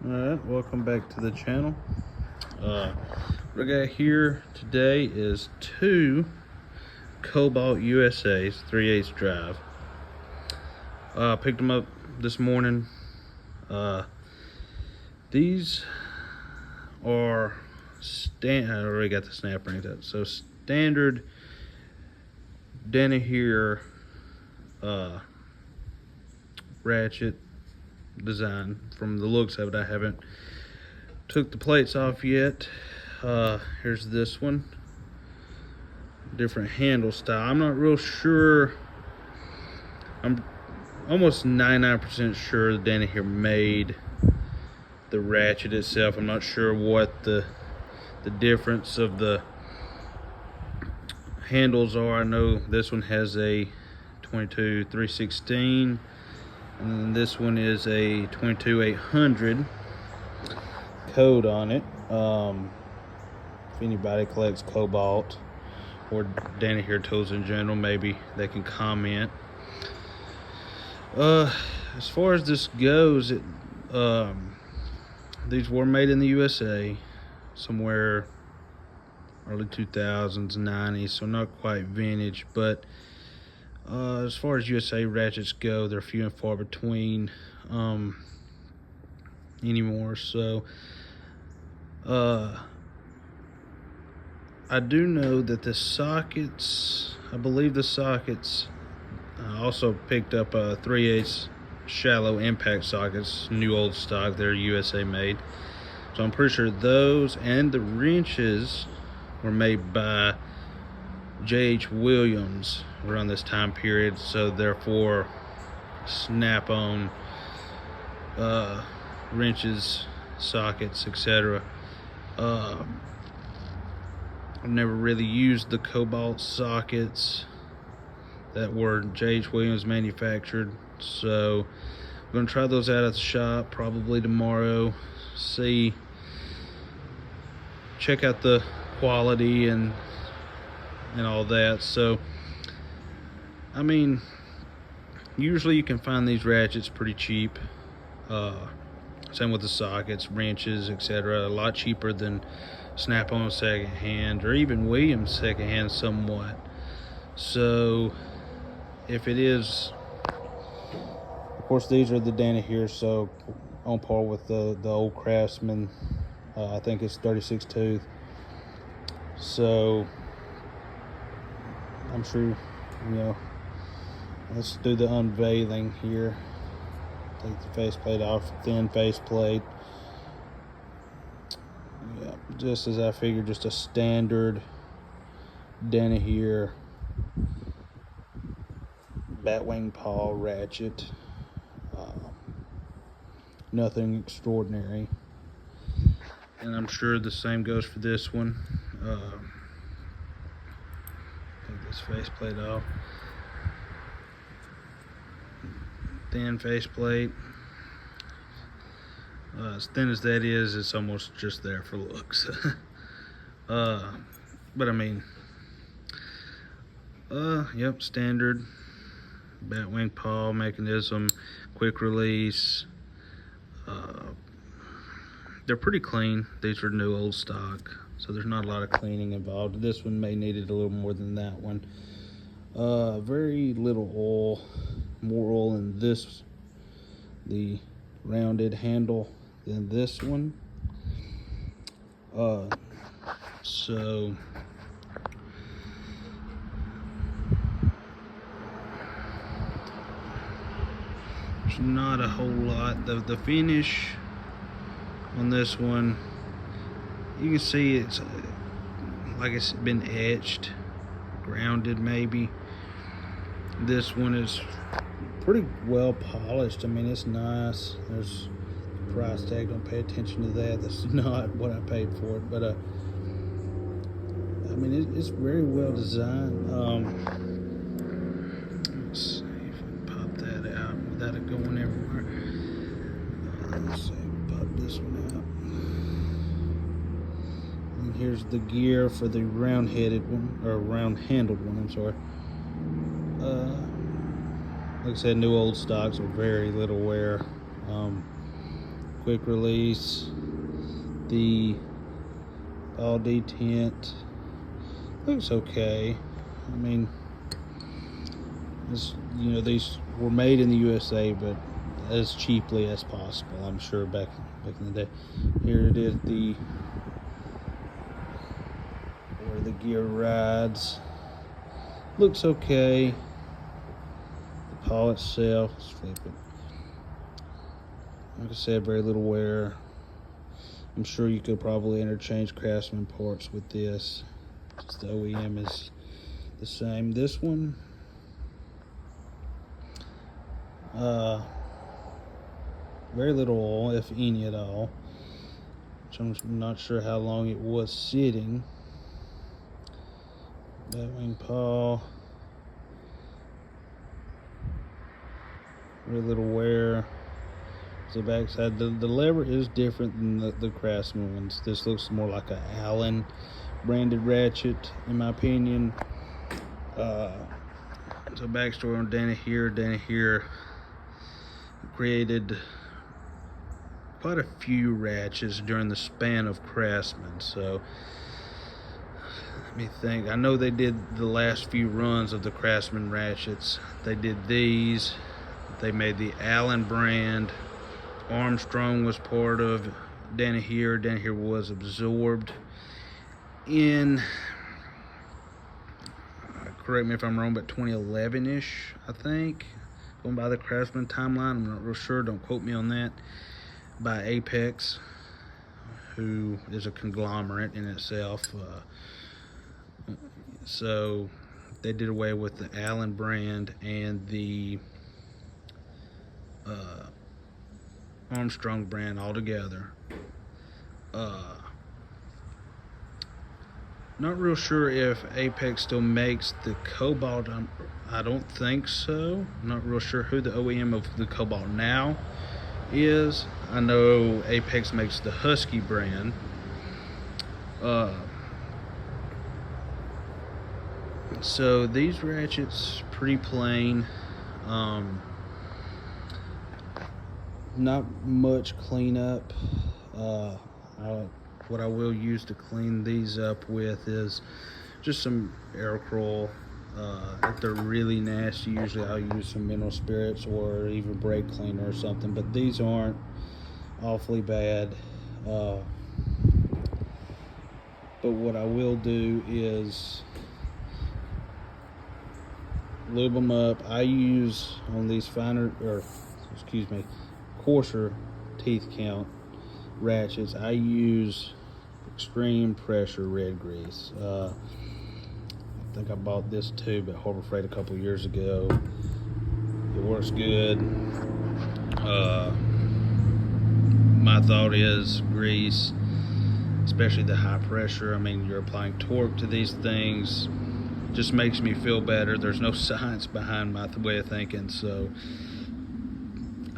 Alright, welcome back to the channel. What I got here today is two Kobalt USA's 3/8 drive. Picked them up this morning. These are I already got the snap rings up. So standard Danaher ratchet design. From the looks of it, I haven't took the plates off yet. Here's this one, different handle style. I'm not real sure. I'm almost 99% sure that Danaher made the ratchet itself. I'm not sure what the difference of the handles are. I know this one has a 22-316 and then this one is a 22-800 code on it. If anybody collects Kobalt or Danaher tools in general, maybe they can comment. As far as this goes, these were made in the USA, somewhere early 2000s, 90s, so not quite vintage, but as far as USA ratchets go, they're few and far between anymore. So I do know that the sockets, I believe the sockets, I also picked up 3/8 shallow impact sockets, new old stock. They're USA made, so I'm pretty sure those and the wrenches were made by J.H. Williams around this time period, so therefore snap-on wrenches, sockets, etc. I've never really used the Kobalt sockets that were J.H. Williams manufactured, so I'm going to try those out at the shop probably tomorrow, check out the quality and all that. So I mean, usually you can find these ratchets pretty cheap, same with the sockets, wrenches, etc. A lot cheaper than snap-on secondhand or even Williams secondhand somewhat. So if it is, of course these are the Danaher, so on par with the old Craftsman. I think it's 36 tooth, so I'm sure, let's do the unveiling here. Take the faceplate off, thin faceplate. Yeah, just as I figured, just a standard Danaher batwing paw ratchet. Nothing extraordinary. And I'm sure the same goes for this one. Take this faceplate off. Thin faceplate. As thin as that is, it's almost just there for looks. But I mean, yep, standard batwing paw mechanism, quick release. They're pretty clean. These are new old stock, so there's not a lot of cleaning involved. This one may need it a little more than that one. Very little oil, more oil in this, the rounded handle, than this one. So there's not a whole lot. The finish on this one, you can see it's like it's been etched, grounded maybe. This one is pretty well polished. I mean, it's nice. There's a price tag, don't pay attention to that. That's not what I paid for it, but I mean, it's very well designed. Let's see if I can pop that out without it going everywhere. Let's see, pop this one out. And here's the gear for the round-headed one, or round-handled one, I'm sorry. Like I said, new old stocks with very little wear. quick release. The ball detent looks okay. I mean, these were made in the USA, but as cheaply as possible, I'm sure, back in the day. Here it is, where the gear rides. Looks okay. The paw itself, let's flip it. Like I said, very little wear. I'm sure you could probably interchange Craftsman parts with this. Just the OEM is the same. This one, very little oil, if any at all, which I'm not sure how long it was sitting. Batwing paw, very little wear. The backside, the lever is different than the Craftsman ones. This looks more like an Allen branded ratchet, in my opinion. So backstory on Danaher. Danaher created quite a few ratchets during the span of Craftsman. So let me think. I know they did the last few runs of the Craftsman ratchets. They did these. They made the Allen brand. Armstrong was part of Danaher. Danaher was absorbed in, correct me if I'm wrong, but 2011-ish, I think. Going by the Craftsman timeline, I'm not real sure, don't quote me on that. By Apex, who is a conglomerate in itself. So they did away with the Allen brand and the Armstrong brand altogether. Not real sure if Apex still makes the Kobalt. I don't think so. I'm not real sure who the OEM of the Kobalt now is. I know Apex makes the Husky brand. So these ratchets, pretty plain. Not much cleanup. What I will use to clean these up with is just some Aircrawl. If they're really nasty, usually I'll use some mineral spirits or even brake cleaner or something, but these aren't awfully bad. But what I will do is lube them up. I use on these coarser teeth count ratchets, I use extreme pressure red grease. I think I bought this tube at Harbor Freight a couple years ago. It works good. My thought is grease, especially the high pressure. I mean, you're applying torque to these things. Just makes me feel better. There's no science behind my way of thinking, so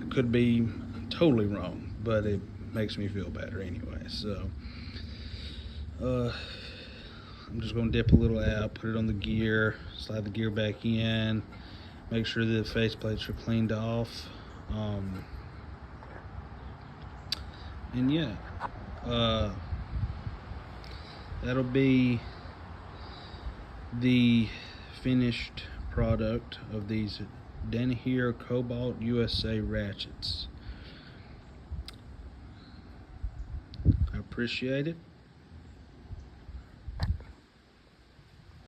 I could be totally wrong, but it makes me feel better anyway. So I'm just going to dip a little out, put it on the gear, slide the gear back in, make sure the face plates are cleaned off, and yeah, that'll be the finished product of these Danaher Kobalt USA ratchets. I appreciate it.